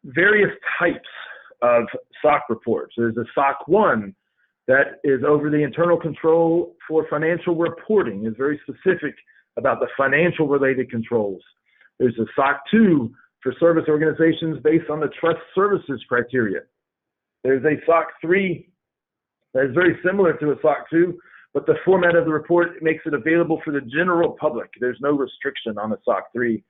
various types of SOC reports. There's a SOC 1 that is over the internal control for financial reporting, is very specific about the financial related controls. There's a SOC 2 for service organizations based on the trust services criteria. There's a SOC 3 that is very similar to a SOC 2, but the format of the report makes it available for the general public. There's no restriction on a SOC 3.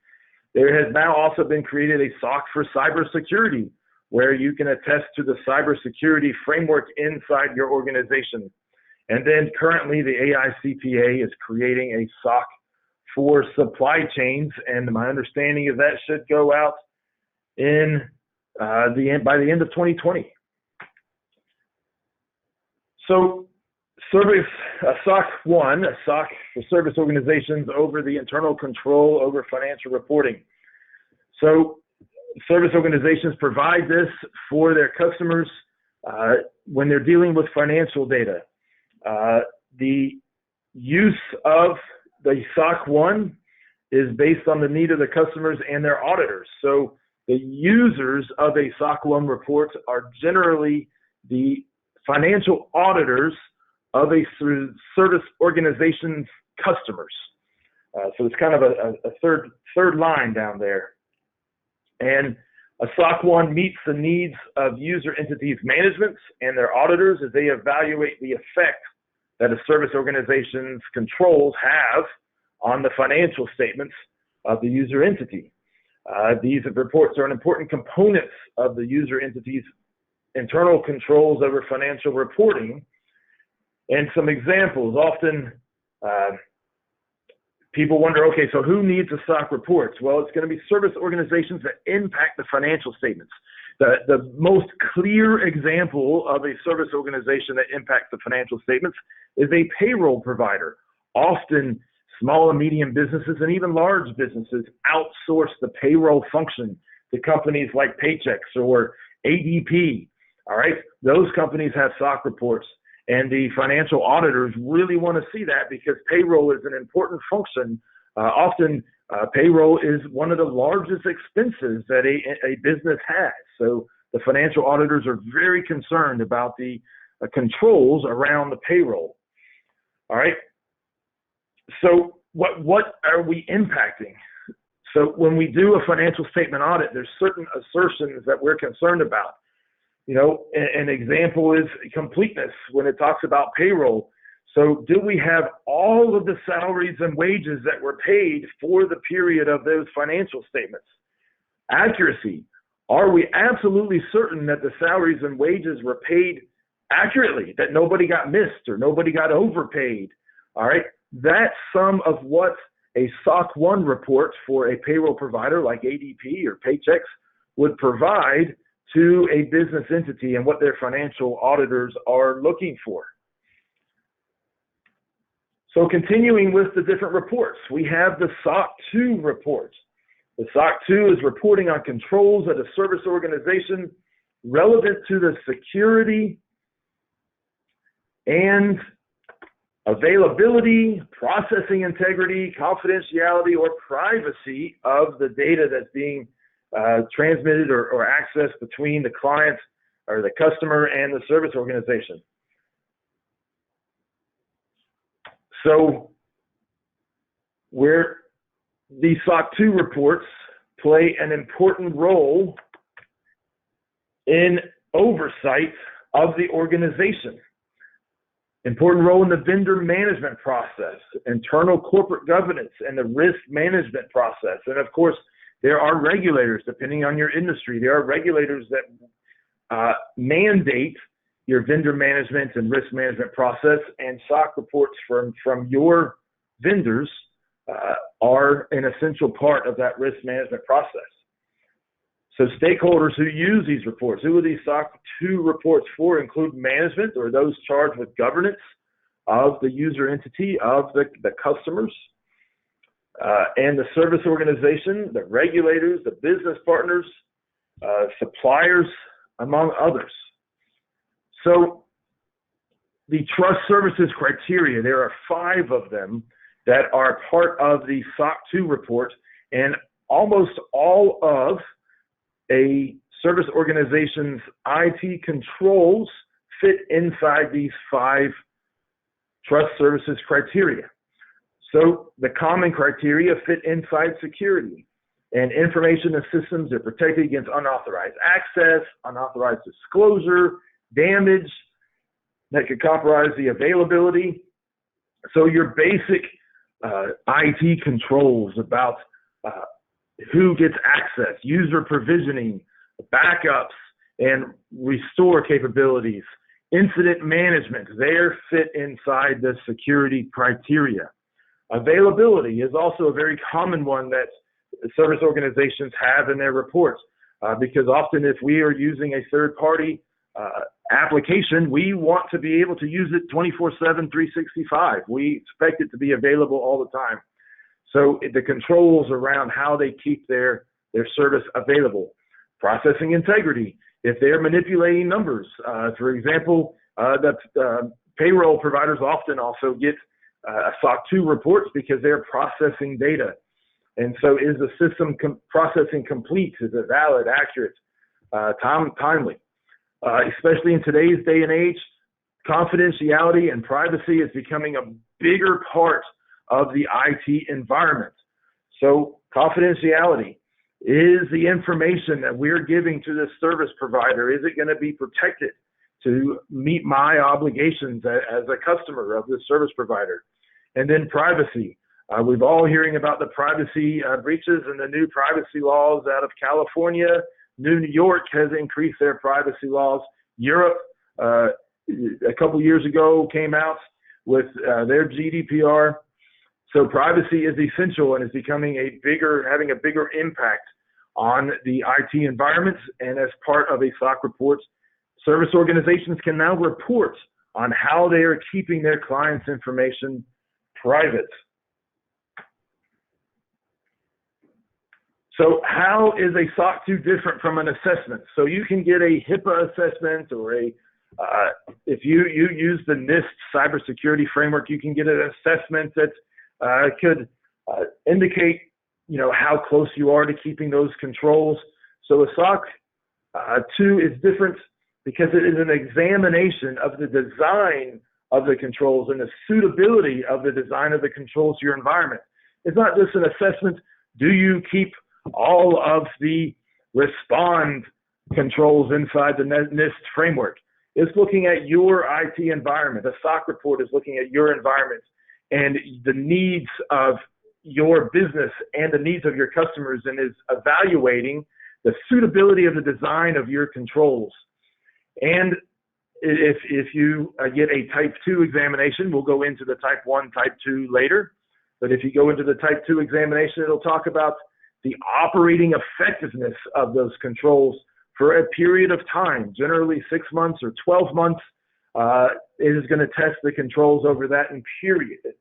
There has now also been created a SOC for cybersecurity, where you can attest to the cybersecurity framework inside your organization. And then currently the AICPA is creating a SOC for supply chains, and my understanding is that should go out in by the end of 2020. So SOC 1, a SOC for service organizations over the internal control over financial reporting. So service organizations provide this for their customers when they're dealing with financial data. The use of the SOC 1 is based on the need of the customers and their auditors. So the users of a SOC 1 report are generally the financial auditors of a service organization's customers. So it's kind of a third line down there. And a SOC 1 meets the needs of user entities managements and their auditors as they evaluate the effect that a service organization's controls have on the financial statements of the user entity. These reports are an important component of the user entity's internal controls over financial reporting. And some examples, often people wonder, okay, so who needs a SOC reports? Well, it's going to be service organizations that impact the financial statements. The most clear example of a service organization that impacts the financial statements is a payroll provider. Often small and medium businesses and even large businesses outsource the payroll function to companies like Paychex or ADP. All right, those companies have SOC reports. And the financial auditors really want to see that because payroll is an important function. Often payroll is one of the largest expenses that a business has. So the financial auditors are very concerned about the controls around the payroll. All right. So what are we impacting? So when we do a financial statement audit, there's certain assertions that we're concerned about. You know, an example is completeness when it talks about payroll. So do we have all of the salaries and wages that were paid for the period of those financial statements? Accuracy. Are we absolutely certain that the salaries and wages were paid accurately, that nobody got missed or nobody got overpaid? All right. That's some of what a SOC 1 report for a payroll provider like ADP or Paychex would provide to a business entity and what their financial auditors are looking for. So continuing with the different reports, we have the SOC 2 report. The SOC 2 is reporting on controls at a service organization relevant to the security and availability, processing integrity, confidentiality, or privacy of the data that's being transmitted or accessed between the client or the customer and the service organization. So where the SOC 2 reports play an important role in oversight of the organization. Important role in the vendor management process, internal corporate governance, and the risk management process. And of course, there are regulators, depending on your industry, there are regulators that mandate your vendor management and risk management process, and SOC reports from your vendors are an essential part of that risk management process. So stakeholders who use these reports, who are these SOC 2 reports for, include management or those charged with governance of the user entity, of the customers, and the service organization, the regulators, the business partners, suppliers, among others. So the trust services criteria, there are 5 of them that are part of the SOC 2 report, and almost all of a service organizations' IT controls fit inside these 5 trust services criteria. So the common criteria fit inside security, and information and systems are protected against unauthorized access, unauthorized disclosure, damage that could compromise the availability. So your basic IT controls about who gets access, user provisioning, backups, and restore capabilities, incident management, they're fit inside the security criteria. Availability is also a very common one that service organizations have in their reports, because often if we are using a third-party application, we want to be able to use it 24/7, 365. We expect it to be available all the time. So the controls around how they keep their service available. Processing integrity. If they're manipulating numbers, for example, the payroll providers often also get SOC 2 reports because they're processing data. And so is the system processing complete? Is it valid, accurate, timely? Especially in today's day and age, confidentiality and privacy is becoming a bigger part of the IT environment. So confidentiality, is the information that we're giving to this service provider, is it going to be protected to meet my obligations as a customer of this service provider? And then privacy. We've all hearing about the privacy breaches and the new privacy laws out of California. New York has increased their privacy laws. Europe, a couple years ago, came out with their GDPR. So privacy is essential and is becoming having a bigger impact on the IT environments. And as part of a SOC report, service organizations can now report on how they are keeping their clients' information private. So how is a SOC 2 different from an assessment? So you can get a HIPAA assessment, or if you use the NIST cybersecurity framework, you can get an assessment that could indicate, how close you are to keeping those controls. So a SOC 2 is different because it is an examination of the design of the controls and the suitability of the design of the controls to your environment. It's not just an assessment. Do you keep all of the respond controls inside the NIST framework? It's looking at your IT environment. A SOC report is looking at your environment and the needs of your business and the needs of your customers, and is evaluating the suitability of the design of your controls. And if you get a type 2 examination, we'll go into the type 1, type 2 later, but if you go into the type 2 examination, it'll talk about the operating effectiveness of those controls for a period of time, generally 6 months or 12 months. It is going to test the controls over that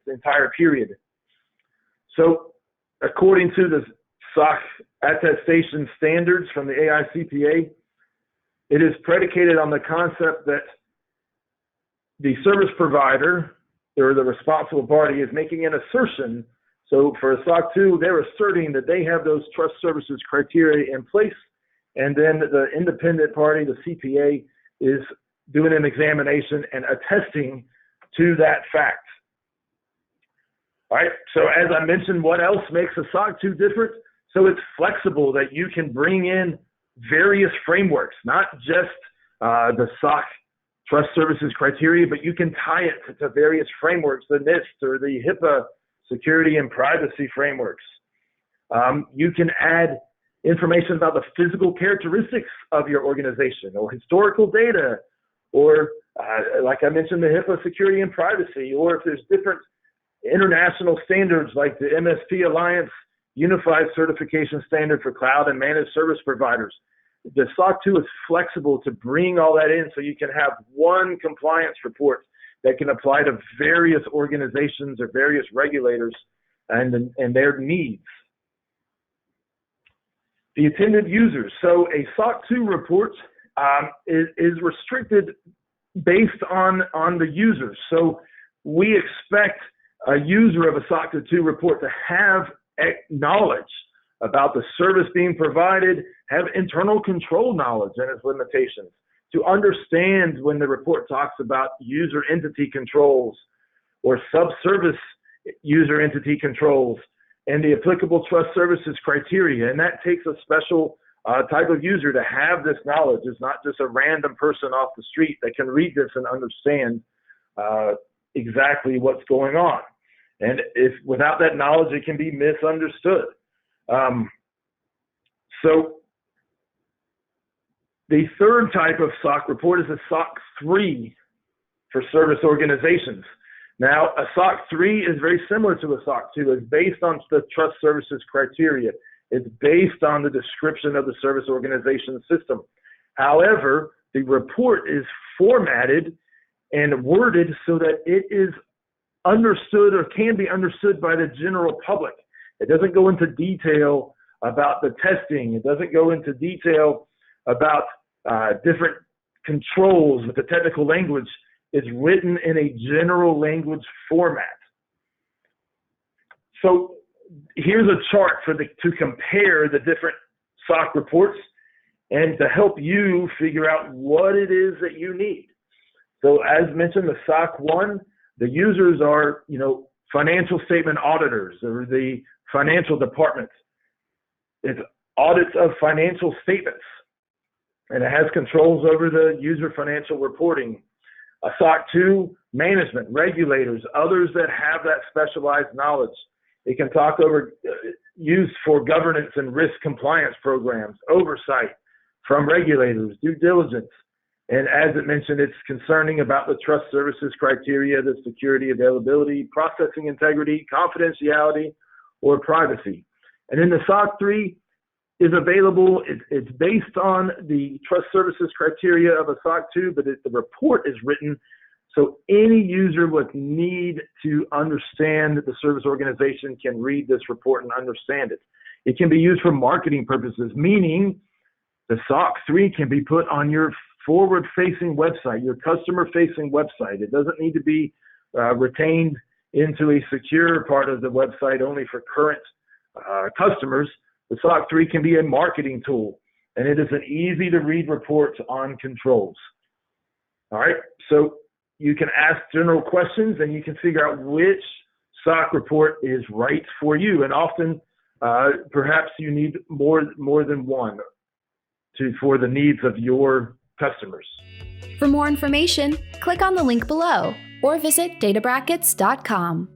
entire period. So according to the SOC attestation standards from the AICPA, it is predicated on the concept that the service provider or the responsible party is making an assertion. So for a SOC 2, they're asserting that they have those trust services criteria in place, and then the independent party, the CPA, is doing an examination and attesting to that fact. All right, so as I mentioned, what else makes a SOC 2 different? So it's flexible, that you can bring in various frameworks, not just the SOC trust services criteria, but you can tie it to various frameworks, the NIST or the HIPAA security and privacy frameworks. You can add information about the physical characteristics of your organization, or historical data, or like I mentioned, the HIPAA security and privacy, or if there's different international standards like the MSP Alliance Unified Certification Standard for Cloud and Managed Service Providers. The SOC 2 is flexible to bring all that in, so you can have one compliance report that can apply to various organizations or various regulators and their needs. The intended users. So a SOC 2 report is restricted based on the users. So we expect a user of a SOC 2 report to have knowledge about the service being provided, have internal control knowledge and its limitations, to understand when the report talks about user entity controls or subservice user entity controls and the applicable trust services criteria. And that takes a special type of user to have this knowledge. It's not just a random person off the street that can read this and understand exactly what's going on. And if without that knowledge, it can be misunderstood. So the third type of SOC report is a SOC 3 for service organizations. Now, a SOC 3 is very similar to a SOC 2. It's based on the trust services criteria. It's based on the description of the service organization system. However, the report is formatted and worded so that it is understood or can be understood by the general public. It doesn't go into detail about the testing. It doesn't go into detail about different controls with the technical language. It's written in a general language format. So here's a chart to compare the different SOC reports and to help you figure out what it is that you need. So as mentioned, the SOC 1, the users are, financial statement auditors or the financial departments. It's audits of financial statements, and it has controls over the user financial reporting. A SOC 2, management, regulators, others that have that specialized knowledge. It can talk over used for governance and risk compliance programs, oversight from regulators, due diligence. And as it mentioned, it's concerning about the trust services criteria, the security, availability, processing integrity, confidentiality, or privacy. And then the SOC 3 is available. It's based on the trust services criteria of a SOC 2, but the report is written so any user with need to understand the service organization can read this report and understand it. It can be used for marketing purposes, meaning the SOC 3 can be put on your forward-facing website, your customer-facing website. It doesn't need to be retained into a secure part of the website only for current customers. The SOC 3 can be a marketing tool, and it is an easy-to-read report on controls. All right, so you can ask general questions, and you can figure out which SOC report is right for you. And often, perhaps you need more than one for the needs of your customers. For more information, click on the link below or visit databrackets.com.